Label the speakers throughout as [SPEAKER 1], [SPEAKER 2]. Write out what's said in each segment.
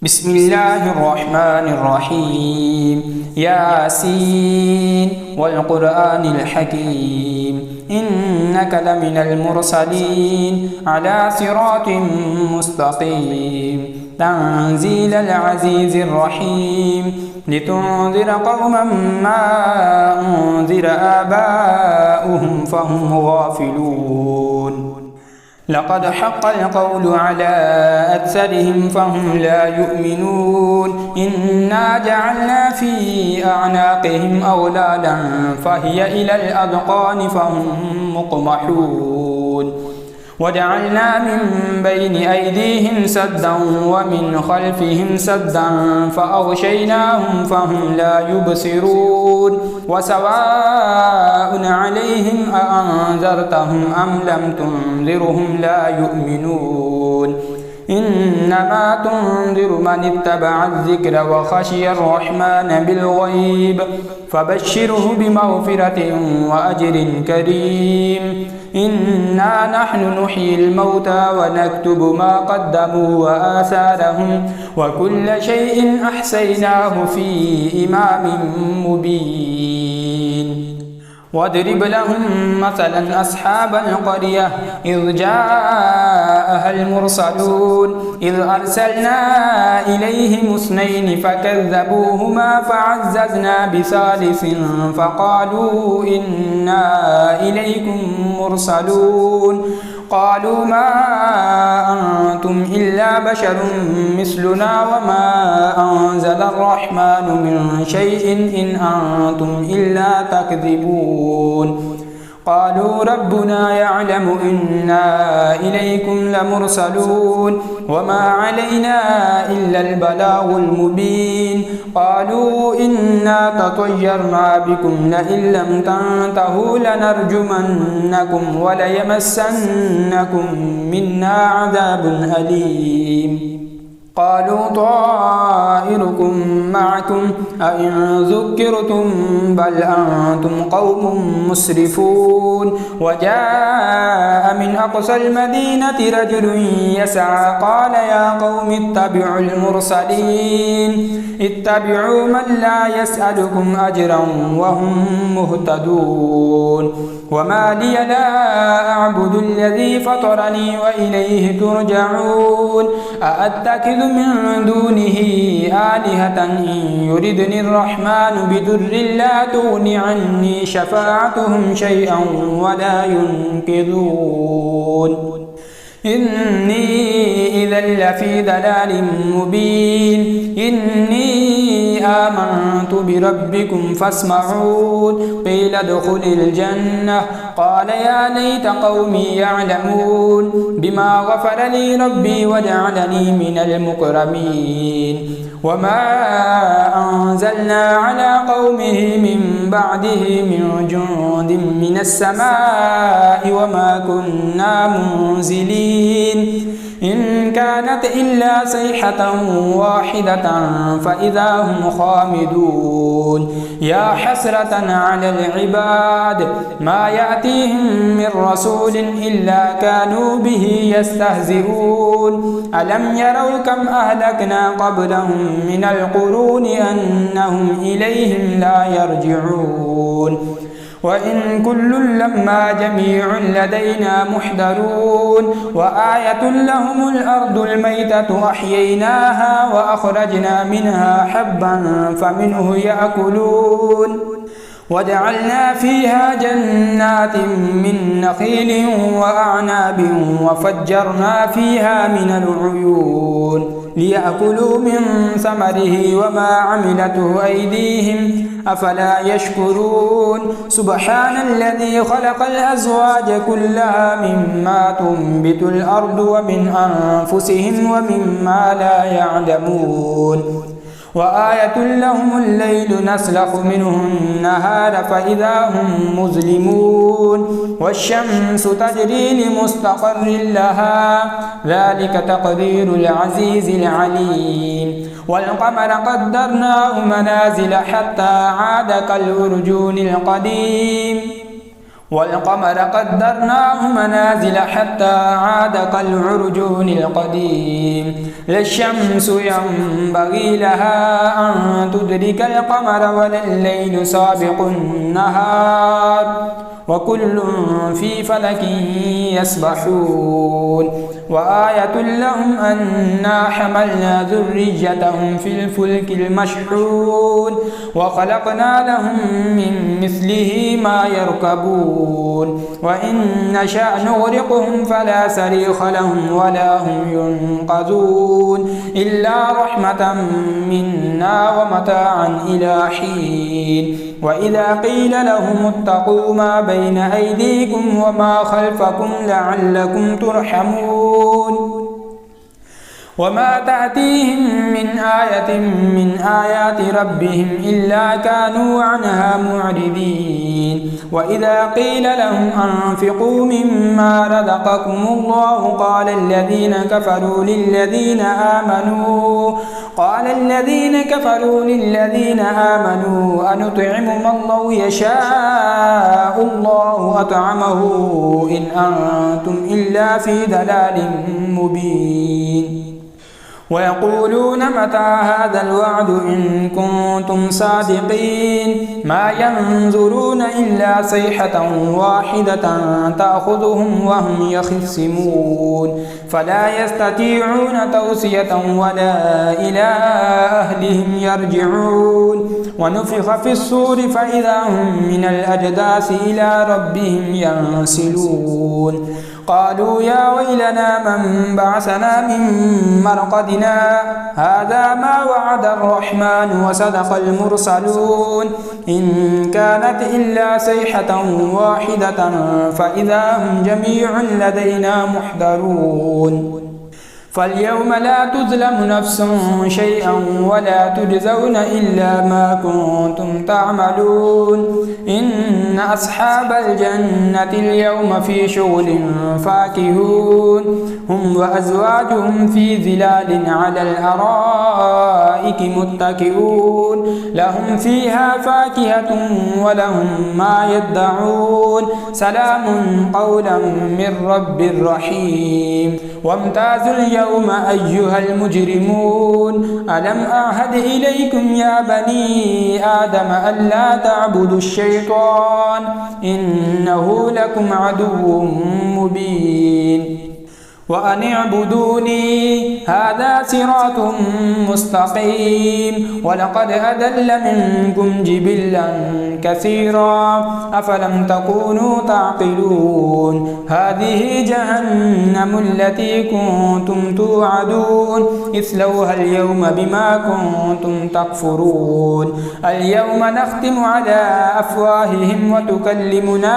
[SPEAKER 1] بسم الله الرحمن الرحيم ياسين والقرآن الحكيم إنك لمن المرسلين على صراط مستقيم تنزيل العزيز الرحيم لتنذر قوما ما أنذر آباؤهم فهم غافلون لقد حق القول على أكثرهم فهم لا يؤمنون إنا جعلنا في أعناقهم أغلالا فهي إلى الأذقان فهم مقمحون وجعلنا من بين أيديهم سدا ومن خلفهم سدا فأغشيناهم فهم لا يبصرون وسواء عليهم أأنذرتهم أم لم تنذرهم لا يؤمنون إنما تنذر من اتبع الذكر وخشي الرحمن بالغيب فبشره بمغفرة وأجر كريم إنا نحن نحيي الموتى ونكتب ما قدموا وآثارهم وكل شيء أحصيناه في إمام مبين واضرب لهم مثلا أصحاب القرية إذ جاءها المرسلون إذ أرسلنا إليهم اثنين فكذبوهما فعززنا بثالث فقالوا إنا إليكم مرسلون قالوا ما أنتم إلا بشر مثلنا وما أنزل الرحمن من شيء إن أنتم إلا تكذبون قالوا ربنا يعلم إنا إليكم لمرسلون وما علينا إلا البلاغ المبين قالوا إنا تطيرنا بكم لئن لم تنتهوا لنرجمنكم وليمسنكم منا عذاب أليم قالوا طائركم معكم أئن ذكرتم بل أنتم قوم مسرفون وجاء من أقصى المدينة رجل يسعى قال يا قوم اتبعوا المرسلين اتبعوا من لا يسألكم أجرا وهم مهتدون وما لي لا أعبد الذي فطرني وإليه ترجعون أأتخذ من دونه آلهة إن يردني الرحمن بضر لا تغن عني شفاعتهم شيئا ولا ينقذون إني إذا لفي ضلال مبين إني آمنت بربكم فاسمعون قيل ادخل الجنة قال يا ليت قومي يعلمون بما غفر لي ربي وجعلني من المكرمين وما أنزلنا على قومه من بعده من جند من السماء وما كنا منزلين إن كانت إلا صيحة واحدة فإذا هم خامدون يا حسرة على العباد ما يأتيهم من رسول إلا كانوا به يستهزئون ألم يروا كم أهلكنا قبلهم من القرون أنهم إليهم لا يرجعون وإن كل لما جميع لدينا محضرون وآية لهم الأرض الميتة أحييناها وأخرجنا منها حبا فمنه يأكلون وجعلنا فيها جنات من نخيل وأعناب وفجرنا فيها من العيون ليأكلوا من ثمره وما عملته أيديهم أفلا يشكرون سبحان الذي خلق الأزواج كلها مما تنبت الأرض ومن أنفسهم ومما لا يعلمون وآية لهم الليل نسلخ منه النهار فإذا هم مظلمون والشمس تجري لمستقر لها ذلك تقدير العزيز العليم والقمر قدرناه منازل حتى عاد كالأرجون القديم والقمر قدرناه منازل حتى عاد كالعرجون القديم لا الشمس ينبغي لها أن تدرك القمر ولا الليل سابق النهار وكل في فلك يسبحون وآية لهم أنا حملنا ذريتهم في الفلك المشحون وخلقنا لهم من مثله ما يركبون وإن نشأ نغرقهم فلا صريخ لهم ولا هم ينقذون إلا رحمة منا ومتاعا إلى حين وإذا قيل لهم اتقوا ما بين أيديكم وما خلفكم لعلكم ترحمون وما تأتيهم من آية من آيات ربهم إلا كانوا عنها معرضين وإذا قيل لهم أنفقوا مما رزقكم الله قال الذين كفروا للذين آمنوا أنطعم من لو يشاء الله أطعمه إن أنتم إلا في ضلال مبين ويقولون متى هذا الوعد إن كنتم صادقين ما ينظرون إلا صيحة واحدة تأخذهم وهم يخصمون فلا يستطيعون توصية ولا إلى أهلهم يرجعون ونفخ في الصور فإذا هم من الأجداث إلى ربهم ينسلون قالوا يا ويلنا من بعثنا من مرقدنا هذا ما وعد الرحمن وصدق المرسلون إن كانت إلا صيحة واحدة فإذا هم جميع لدينا محضرون فاليوم لا تظلم نفس شيئا ولا تجزون إلا ما كنتم تعملون إن أصحاب الجنة اليوم في شغل فاكهون هم وأزواجهم في ظلال على الأرائك متكئون لهم فيها فاكهة ولهم ما يدعون سلام قولا من رب رحيم وامتازوا اليوم أيها المجرمون ألم أعهد إليكم يا بني آدم ألا تعبدوا الشيطان إنه لكم عدو مبين وأن اعبدوني هذا صراط مستقيم ولقد أضل منكم جبلا كثيرا أفلم تكونوا تعقلون هذه جهنم التي كنتم توعدون اصلوها اليوم بما كنتم تكفرون اليوم نختم على أفواههم وتكلمنا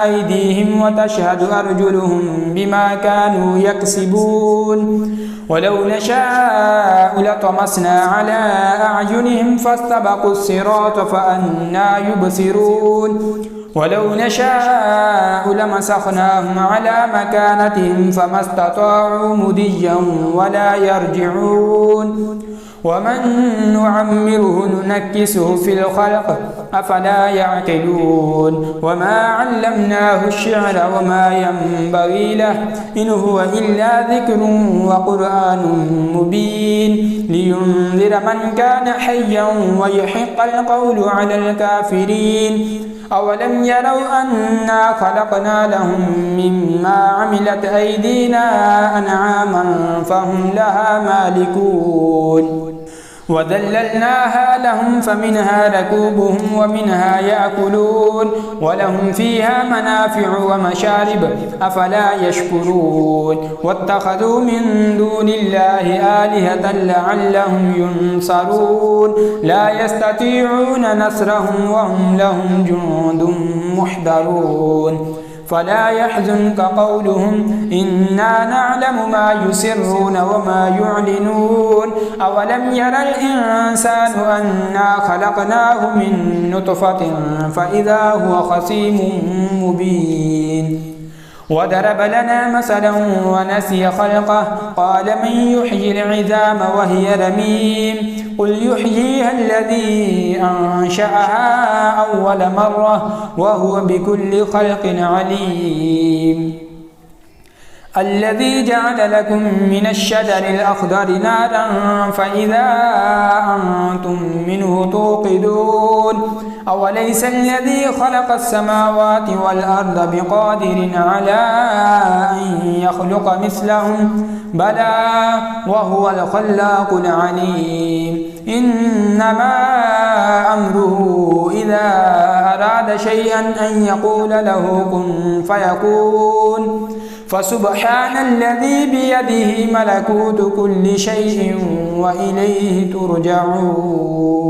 [SPEAKER 1] أيديهم وتشهد أرجلهم بما كانوا يكسبون ولو نشاء لطمسنا على أعينهم فاستبقوا الصراط فأنى يبصرون ولو نشاء لمسخناهم على مكانتهم فما استطاعوا مضيا ولا يرجعون ومن نعمره ننكسه في الخلق أفلا يعقلون وما علمناه الشعر وما ينبغي له إن هو إلا ذكر وقرآن مبين لينذر من كان حيا ويحق القول على الكافرين أولم يروا أنا خلقنا لهم مما عملت أيدينا أنعاما فهم لها مالكون وذللناها لهم فمنها ركوبهم ومنها يأكلون ولهم فيها منافع ومشارب أفلا يشكرون واتخذوا من دون الله آلهة لعلهم ينصرون لا يستطيعون نصرهم وهم لهم جند محضرون فلا يحزنك قولهم إنا نعلم ما يسرون وما يعلنون أولم ير الإنسان أنا خلقناه من نطفة فإذا هو خصيم مبين وضرب لنا مثلا ونسي خلقه قال من يحيي العظام وهي رميم قل يحييها الذي أنشأها أول مرة وهو بكل خلق عليم الذي جعل لكم من الشجر الأخضر نارا فإذا أنتم منه توقدون أوليس الذي خلق السماوات والأرض بقادر على أن يخلق مثلهم بلى وهو الخلاق العليم إنما أمره إذا أراد شيئا أن يقول له كن فيكون فسبحان الذي بيده ملكوت كل شيء وإليه ترجعون.